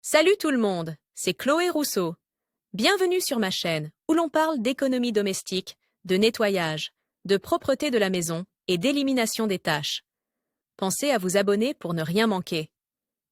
Salut tout le monde, c'est Chloé Rousseau. Bienvenue sur ma chaîne où l'on parle d'économie domestique, de nettoyage, de propreté de la maison et d'élimination des tâches. Pensez à vous abonner pour ne rien manquer.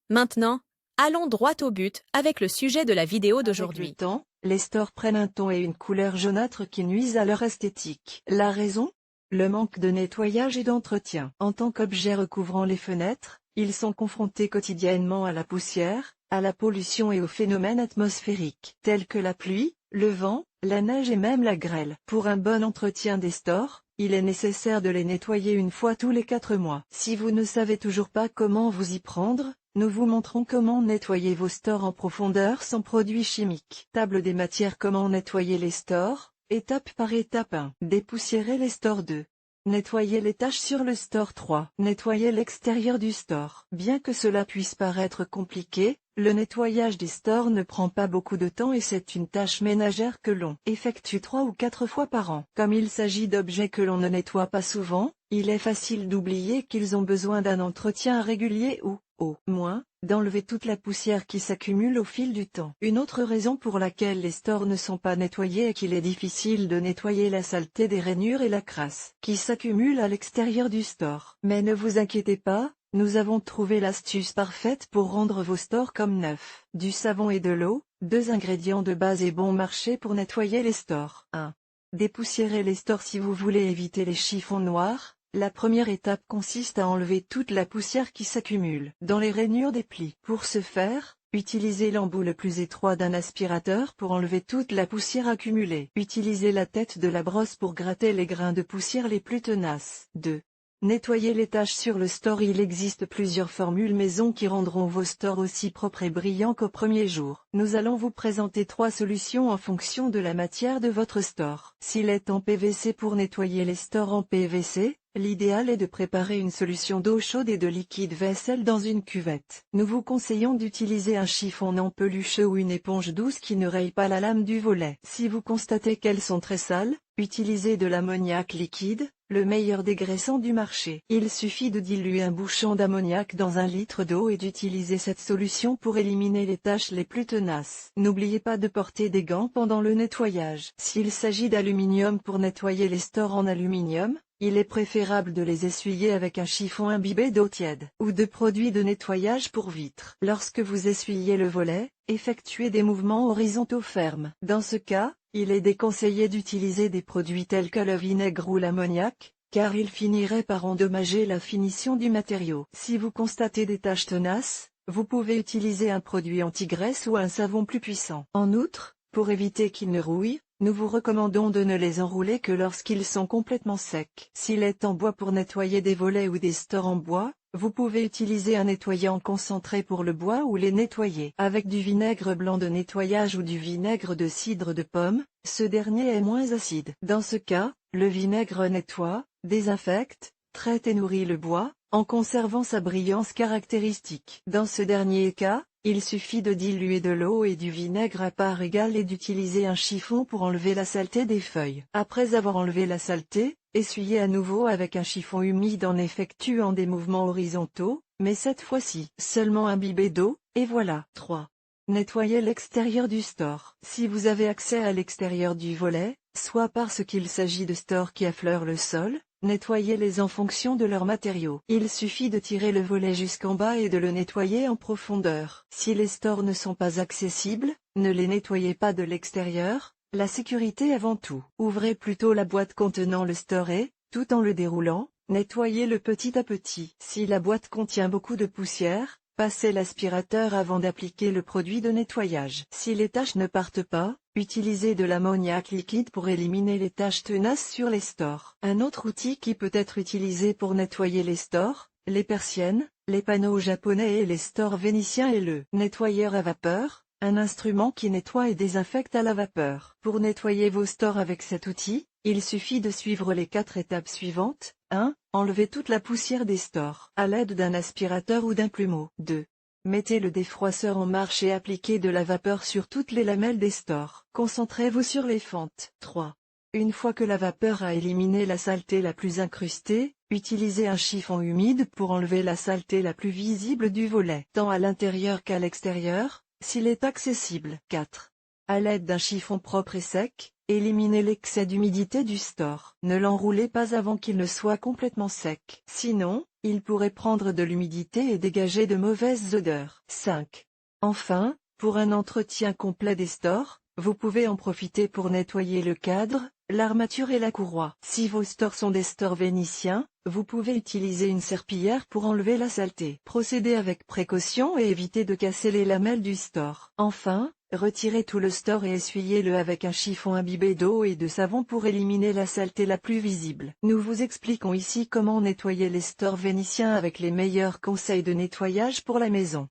Maintenant, allons droit au but avec le sujet de la vidéo Avec le d'aujourd'hui. temps, les stores prennent un ton et une couleur jaunâtre qui nuisent à leur esthétique. La raison? Le manque de nettoyage et d'entretien. En tant qu'objet recouvrant les fenêtres, ils sont confrontés quotidiennement à la poussière, à la pollution et aux phénomènes atmosphériques, tels que la pluie, le vent, la neige et même la grêle. Pour un bon entretien des stores, il est nécessaire de les nettoyer une fois tous les 4 mois. Si vous ne savez toujours pas comment vous y prendre, nous vous montrons comment nettoyer vos stores en profondeur sans produits chimiques. Table des matières. Comment nettoyer les stores, étape par étape. 1. Dépoussiérer les stores. 2. Nettoyer les taches sur le store. 3. Nettoyer l'extérieur du store. Bien que cela puisse paraître compliqué, le nettoyage des stores ne prend pas beaucoup de temps et c'est une tâche ménagère que l'on effectue 3 ou 4 fois par an. Comme il s'agit d'objets que l'on ne nettoie pas souvent, il est facile d'oublier qu'ils ont besoin d'un entretien régulier ou, au moins, d'enlever toute la poussière qui s'accumule au fil du temps. Une autre raison pour laquelle les stores ne sont pas nettoyés est qu'il est difficile de nettoyer la saleté des rainures et la crasse qui s'accumulent à l'extérieur du store. Mais ne vous inquiétez pas, nous avons trouvé l'astuce parfaite pour rendre vos stores comme neufs. Du savon et de l'eau, 2 ingrédients de base et bon marché pour nettoyer les stores. 1. Dépoussiérer les stores. Si vous voulez éviter les chiffons noirs, la première étape consiste à enlever toute la poussière qui s'accumule dans les rainures des plis. Pour ce faire, utilisez l'embout le plus étroit d'un aspirateur pour enlever toute la poussière accumulée. Utilisez la tête de la brosse pour gratter les grains de poussière les plus tenaces. 2. Nettoyer les taches sur le store. Il existe plusieurs formules maison qui rendront vos stores aussi propres et brillants qu'au premier jour. Nous allons vous présenter 3 solutions en fonction de la matière de votre store. S'il est en PVC. Pour nettoyer les stores en PVC, l'idéal est de préparer une solution d'eau chaude et de liquide vaisselle dans une cuvette. Nous vous conseillons d'utiliser un chiffon non pelucheux ou une éponge douce qui ne raye pas la lame du volet. Si vous constatez qu'elles sont très sales, utilisez de l'ammoniac liquide, le meilleur dégraissant du marché. Il suffit de diluer un bouchon d'ammoniac dans 1 litre d'eau et d'utiliser cette solution pour éliminer les taches les plus tenaces. N'oubliez pas de porter des gants pendant le nettoyage. S'il s'agit d'aluminium. Pour nettoyer les stores en aluminium, il est préférable de les essuyer avec un chiffon imbibé d'eau tiède ou de produits de nettoyage pour vitres. Lorsque vous essuyez le volet, effectuez des mouvements horizontaux fermes. Dans ce cas, il est déconseillé d'utiliser des produits tels que le vinaigre ou l'ammoniac, car ils finiraient par endommager la finition du matériau. Si vous constatez des taches tenaces, vous pouvez utiliser un produit anti-graisse ou un savon plus puissant. En outre, pour éviter qu'ils ne rouillent, nous vous recommandons de ne les enrouler que lorsqu'ils sont complètement secs. S'il est en bois. Pour nettoyer des volets ou des stores en bois, vous pouvez utiliser un nettoyant concentré pour le bois ou les nettoyer avec du vinaigre blanc de nettoyage ou du vinaigre de cidre de pomme, ce dernier est moins acide. Dans ce cas, le vinaigre nettoie, désinfecte, traite et nourrit le bois, en conservant sa brillance caractéristique. Dans ce dernier cas, il suffit de diluer de l'eau et du vinaigre à part égale et d'utiliser un chiffon pour enlever la saleté des feuilles. Après avoir enlevé la saleté, essuyez à nouveau avec un chiffon humide en effectuant des mouvements horizontaux, mais cette fois-ci seulement imbibé d'eau, et voilà. 3. Nettoyez l'extérieur du store. Si vous avez accès à l'extérieur du volet, soit parce qu'il s'agit de stores qui affleurent le sol, nettoyez-les en fonction de leurs matériaux. Il suffit de tirer le volet jusqu'en bas et de le nettoyer en profondeur. Si les stores ne sont pas accessibles, ne les nettoyez pas de l'extérieur, la sécurité avant tout. Ouvrez plutôt la boîte contenant le store et, tout en le déroulant, nettoyez-le petit à petit. Si la boîte contient beaucoup de poussière, passez l'aspirateur avant d'appliquer le produit de nettoyage. Si les taches ne partent pas, utilisez de l'ammoniac liquide pour éliminer les taches tenaces sur les stores. Un autre outil qui peut être utilisé pour nettoyer les stores, les persiennes, les panneaux japonais et les stores vénitiens est le nettoyeur à vapeur, un instrument qui nettoie et désinfecte à la vapeur. Pour nettoyer vos stores avec cet outil, il suffit de suivre les 4 étapes suivantes. 1. Enlevez toute la poussière des stores à l'aide d'un aspirateur ou d'un plumeau. 2. Mettez le défroisseur en marche et appliquez de la vapeur sur toutes les lamelles des stores. Concentrez-vous sur les fentes. 3. Une fois que la vapeur a éliminé la saleté la plus incrustée, utilisez un chiffon humide pour enlever la saleté la plus visible du volet. Tant à l'intérieur qu'à l'extérieur, s'il est accessible. 4. À l'aide d'un chiffon propre et sec, éliminez l'excès d'humidité du store. Ne l'enroulez pas avant qu'il ne soit complètement sec. Sinon, il pourrait prendre de l'humidité et dégager de mauvaises odeurs. 5. Enfin, pour un entretien complet des stores, vous pouvez en profiter pour nettoyer le cadre, l'armature et la courroie. Si vos stores sont des stores vénitiens, vous pouvez utiliser une serpillière pour enlever la saleté. Procédez avec précaution et évitez de casser les lamelles du store. Enfin, retirez tout le store et essuyez-le avec un chiffon imbibé d'eau et de savon pour éliminer la saleté la plus visible. Nous vous expliquons ici comment nettoyer les stores vénitiens avec les meilleurs conseils de nettoyage pour la maison.